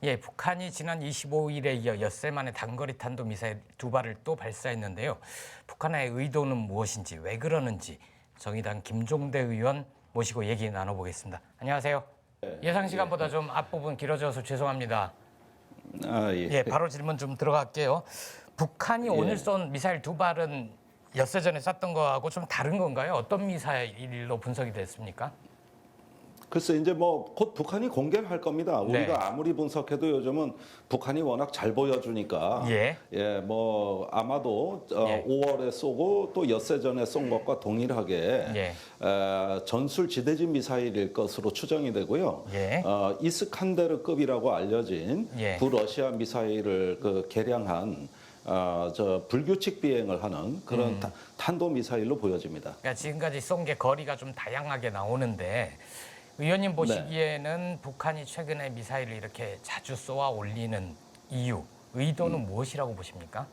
예, 북한이 지난 25일에 이어 엿새 만에 단거리 탄도 미사일 2발을 또 발사했는데요. 북한의 의도는 무엇인지, 왜 그러는지 정의당 김종대 의원 모시고 얘기 나눠보겠습니다. 안녕하세요. 예상 시간보다 좀 앞부분 길어져서 죄송합니다. 예, 바로 질문 좀 들어갈게요. 북한이 오늘 쏜 미사일 2발은 엿새 전에 쐈던 거하고 좀 다른 건가요? 어떤 미사일로 분석이 됐습니까? 글쎄 이제 뭐 곧 북한이 공개를 할 겁니다. 네. 우리가 아무리 분석해도 요즘은 북한이 워낙 잘 보여주니까 뭐 아마도 5월에 쏘고 또 엿새 전에 쏜 것과 동일하게 전술 지대진 미사일일 것으로 추정이 되고요. 이스칸데르급이라고 알려진 구러시아 미사일을 개량한 불규칙 비행을 하는 그런 탄도 미사일로 보여집니다. 그러니까 지금까지 쏜 게 거리가 좀 다양하게 나오는데 의원님 보시기에는 북한이 최근에 미사일을 이렇게 자주 쏘아 올리는 이유, 의도는 무엇이라고 보십니까?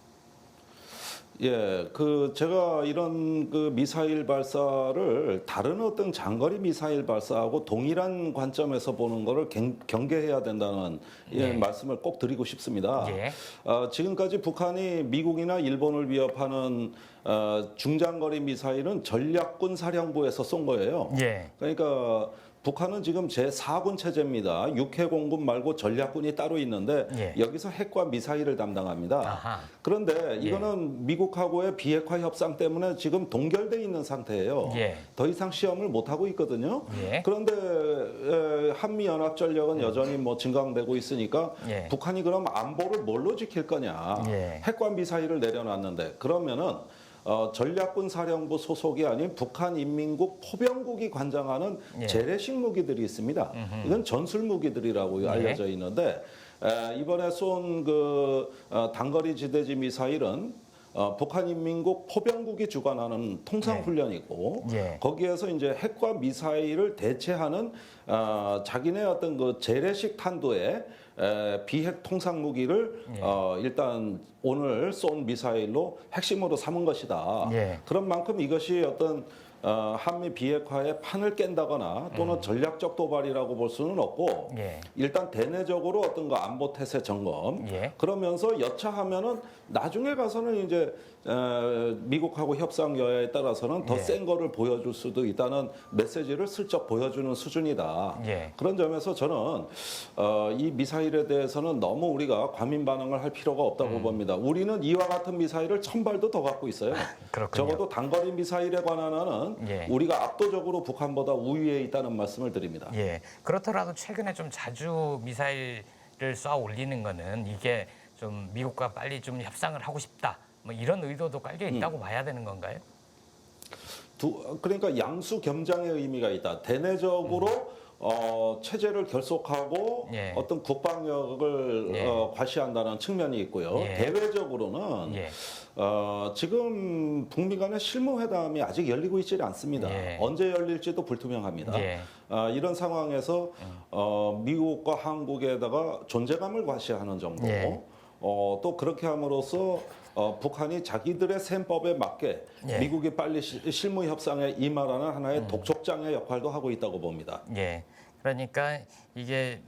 제가 이런 미사일 발사를 다른 어떤 장거리 미사일 발사하고 동일한 관점에서 보는 것을 경계해야 된다는 말씀을 꼭 드리고 싶습니다. 지금까지 북한이 미국이나 일본을 위협하는 중장거리 미사일은 전략군 사령부에서 쏜 거예요. 그러니까 북한은 지금 제4군 체제입니다. 육해공군 말고 전략군이 따로 있는데 여기서 핵과 미사일을 담당합니다. 그런데 이거는 미국하고의 비핵화 협상 때문에 지금 동결돼 있는 상태예요. 더 이상 시험을 못 하고 있거든요. 그런데 한미연합전력은 여전히 뭐 증강되고 있으니까 북한이 그럼 안보를 뭘로 지킬 거냐? 핵과 미사일을 내려놨는데 그러면은 전략군 사령부 소속이 아닌 북한인민국 포병국이 관장하는 재래식 무기들이 있습니다. 이건 전술 무기들이라고 알려져 있는데 이번에 쏜 단거리 지대지 미사일은 북한인민국 포병국이 주관하는 통상훈련이고 거기에서 이제 핵과 미사일을 대체하는 자기네 어떤 재래식 탄도의 비핵 통상 무기를 일단 오늘 쏜 미사일로 핵심으로 삼은 것이다. 그런 만큼 이것이 어떤 한미 비핵화의 판을 깬다거나 또는 전략적 도발이라고 볼 수는 없고 일단 대내적으로 어떤 안보 태세 점검 그러면서 여차하면은 나중에 가서는 이제 미국하고 협상 여야에 따라서는 더 센 거를 보여줄 수도 있다는 메시지를 슬쩍 보여주는 수준이다. 그런 점에서 저는 이 미사일에 대해서는 너무 우리가 과민 반응을 할 필요가 없다고 봅니다. 우리는 이와 같은 미사일을 1000발도 더 갖고 있어요. 적어도 단거리 미사일에 관한은 우리가 압도적으로 북한보다 우위에 있다는 말씀을 드립니다. 그렇더라도 최근에 좀 자주 미사일을 쏴 올리는 거는 이게 좀 미국과 빨리 좀 협상을 하고 싶다. 뭐 이런 의도도 깔려 있다고 봐야 되는 건가요? 그러니까 양수 겸장의 의미가 있다. 대내적으로 체제를 결속하고 어떤 국방력을 과시한다는 측면이 있고요. 대외적으로는 지금 북미 간의 실무회담이 아직 열리고 있지 않습니다. 언제 열릴지도 불투명합니다. 이런 상황에서 미국과 한국에다가 존재감을 과시하는 정도 또 그렇게 함으로써 북한이 자기들의 셈법에 맞게 미국이 빨리 실무 협상에 임하라는 하나의 독촉장의 역할도 하고 있다고 봅니다. 그러니까 이게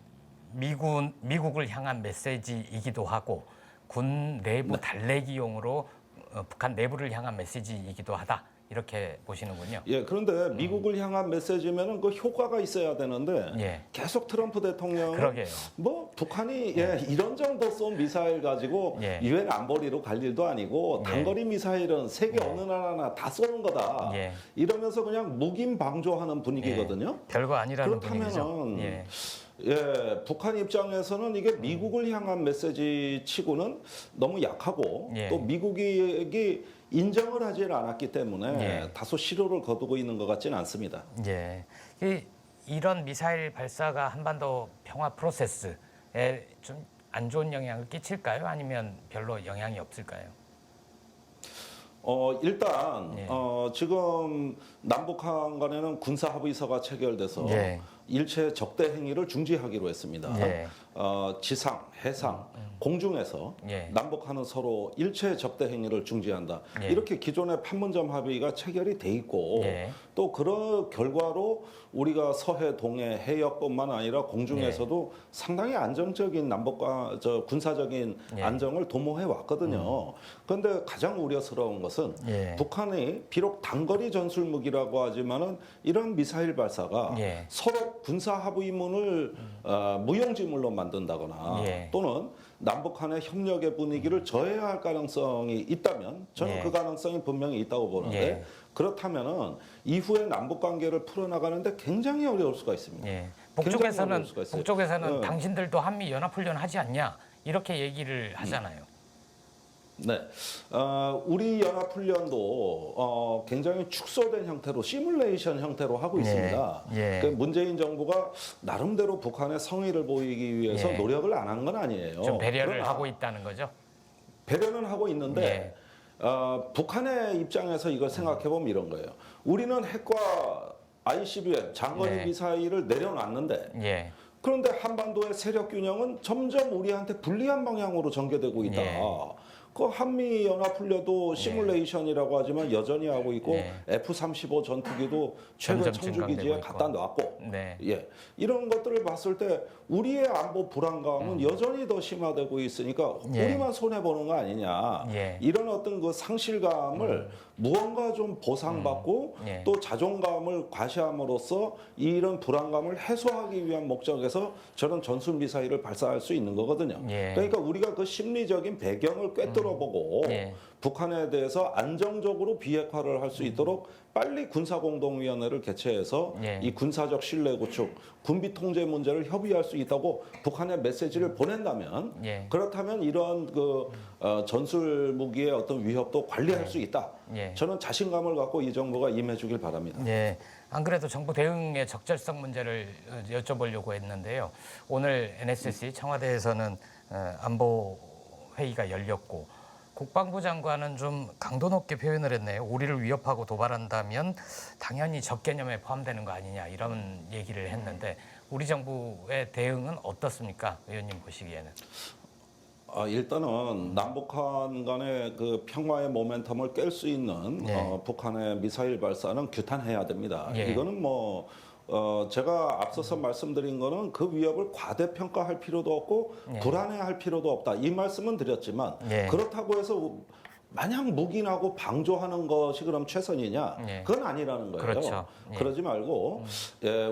미국을 향한 메시지이기도 하고 군 내부 달래기용으로 북한 내부를 향한 메시지이기도 하다. 이렇게 보시는군요. 그런데 미국을 향한 메시지면은 그 효과가 있어야 되는데 계속 트럼프 대통령은 뭐 북한이 이런 정도 쏜 미사일 가지고 유엔 안보리로 갈 일도 아니고 단거리 미사일은 세계 어느 나라나 다 쏘는 거다. 이러면서 그냥 묵인방조하는 분위기거든요. 별거 아니라는 그렇다면은 북한 입장에서는 이게 미국을 향한 메시지 치고는 너무 약하고 또 미국이 인정을 하지 않았기 때문에 다소 실효를 거두고 있는 것 같지는 않습니다. 이런 미사일 발사가 한반도 평화 프로세스에 좀 안 좋은 영향을 끼칠까요? 아니면 별로 영향이 없을까요? 일단 지금 남북한 간에는 군사 합의서가 체결돼서 일체 적대 행위를 중지하기로 했습니다. 예. 지상, 해상, 공중에서 예. 남북한은 서로 일체 적대 행위를 중지한다. 예. 이렇게 기존의 판문점 합의가 체결이 돼 있고 예. 또 그런 결과로 우리가 서해, 동해, 해역뿐만 아니라 공중에서도 상당히 안정적인 남북과 군사적인 예. 안정을 도모해 왔거든요. 그런데 가장 우려스러운 것은 예. 북한이 비록 단거리 전술 무기라고 하지만은 이런 미사일 발사가 예. 서로 군사 합의문을 무용지물로 만든다거나 예. 또는 남북한의 협력의 분위기를 저해할 가능성이 있다면 저는 예. 그 가능성이 분명히 있다고 보는데 예. 그렇다면은 이후에 남북 관계를 풀어나가는데 굉장히 어려울 수가 있습니다. 예. 굉장히 어려울 수가 있어요. 북쪽에서는 네. 당신들도 한미 연합훈련 하지 않냐 이렇게 얘기를 하잖아요. 네, 우리 연합훈련도 굉장히 축소된 형태로 시뮬레이션 형태로 하고 있습니다. 예. 그 문재인 정부가 나름대로 북한의 성의를 보이기 위해서 예. 노력을 안 한 건 아니에요. 좀 배려를 그러나 하고 있다는 거죠. 배려는 하고 있는데 북한의 입장에서 이걸 생각해 보면 이런 거예요. 우리는 핵과 ICBM 장거리 네. 미사일을 내려놨는데 예. 그런데 한반도의 세력 균형은 점점 우리한테 불리한 방향으로 전개되고 있다. 예. 그 한미 연합훈련도 시뮬레이션이라고 하지만 여전히 하고 있고 예. F-35 전투기도 최근 점점 청주 증강되고 기지에 있고. 갖다 놨고 네. 예. 이런 것들을 봤을 때 우리의 안보 불안감은 여전히 더 심화되고 있으니까 예. 우리만 손해 보는 거 아니냐. 예. 이런 어떤 그 상실감을 무언가 좀 보상받고 예. 또 자존감을 과시함으로써 이런 불안감을 해소하기 위한 목적에서 저런 전술 미사일을 발사할 수 있는 거거든요. 예. 그러니까 우리가 그 심리적인 배경을 꿰뚫어보고 예. 북한에 대해서 안정적으로 비핵화를 할 수 있도록 빨리 군사공동위원회를 개최해서 예. 이 군사적 신뢰 구축, 군비 통제 문제를 협의할 수 있다고 북한에 메시지를 보낸다면 예. 그렇다면 이런 그 전술 무기의 어떤 위협도 관리할 수 있다. 예. 저는 자신감을 갖고 이 정부가 임해주길 바랍니다. 예. 안 그래도 정부 대응의 적절성 문제를 여쭤보려고 했는데요. 오늘 NSC 청와대에서는 안보 회의가 열렸고 국방부 장관은 좀 강도 높게 표현을 했네요. 우리를 위협하고 도발한다면 당연히 적개념에 포함되는 거 아니냐 이런 얘기를 했는데 우리 정부의 대응은 어떻습니까? 의원님 보시기에는. 일단은 남북한 간의 그 평화의 모멘텀을 깰 수 있는 예. 북한의 미사일 발사는 규탄해야 됩니다. 예. 이거는 뭐 제가 앞서서 말씀드린 거는 그 위협을 과대평가할 필요도 없고 예. 불안해할 필요도 없다. 이 말씀은 드렸지만 예. 그렇다고 해서 마냥 묵인하고 방조하는 것이 그럼 최선이냐? 예. 그건 아니라는 거예요. 그렇죠. 예. 그러지 말고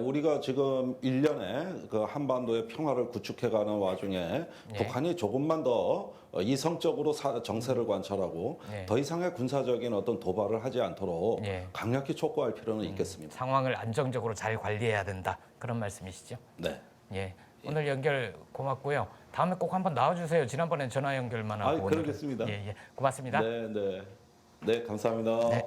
우리가 지금 1년에 그 한반도의 평화를 구축해가는 와중에 예. 북한이 조금만 더 이성적으로 정세를 관찰하고 예. 더 이상의 군사적인 어떤 도발을 하지 않도록 예. 강력히 촉구할 필요는 있겠습니다. 상황을 안정적으로 잘 관리해야 된다. 그런 말씀이시죠? 네. 예. 오늘 연결 고맙고요. 다음에 꼭 한번 나와주세요. 지난번엔 전화 연결만 하고. 그러겠습니다. 예, 예. 고맙습니다. 네, 감사합니다. 네.